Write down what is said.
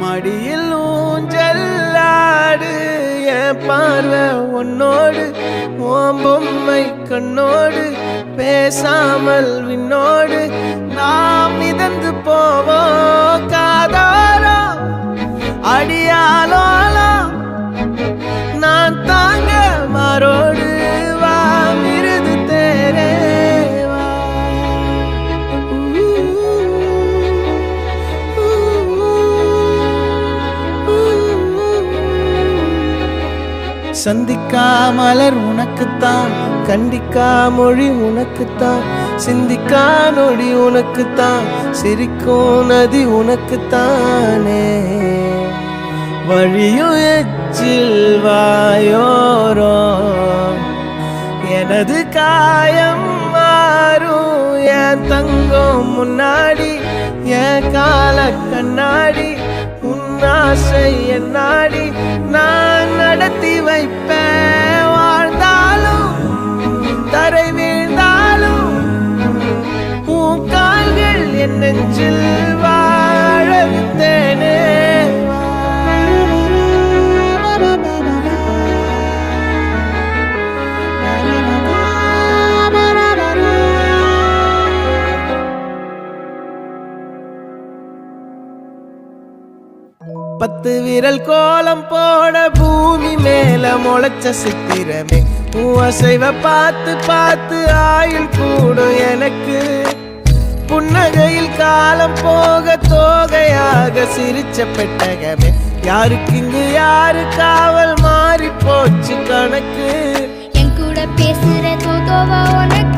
மடியில் ஊஞ்சல்லாடு என் பார்வை உன்னோடு ஓம் பொம்மை கண்ணோடு பேசாமல் விண்ணோடு நாம் மிதந்து போவோம் காதாரோ அடியாலோலோ நான் தாங்க மாறோடு வா மிருது தேரே வா சந்திக்கா மலர் உனக்குத்தான் கண்டிக்கா மொழி உனக்குத்தான் சிந்திக்கா நொடி உனக்குத்தான் சிரிக்கும் நதி உனக்குத்தானே வழியும் எச்சில் வாயோரோ எனது காயம் மாறும் என் தங்கம் முன்னாடி என் கால கண்ணாடி உன்னாசை என்னாடி நான் நடத்தி வைப்பேன் வாழ்ந்தாலும் தரை வீழ்ந்தாலும் உன் கால்கள் என் நெஞ்சில் வாழ விட்டேனே பத்து விரல் கோலம் போட பூமி மேல முளைச்ச சித்திரமே அசைவ பார்த்து பார்த்து ஆயுள் கூடும் எனக்கு புன்னகையில் காலம் போக தோகையாக சிரிச்ச பெட்டகமே யாருக்கு இங்கு யாரு காவல் மாறி போச்சு கணக்கு என் கூட பேசுற தோதோவா உனக்கு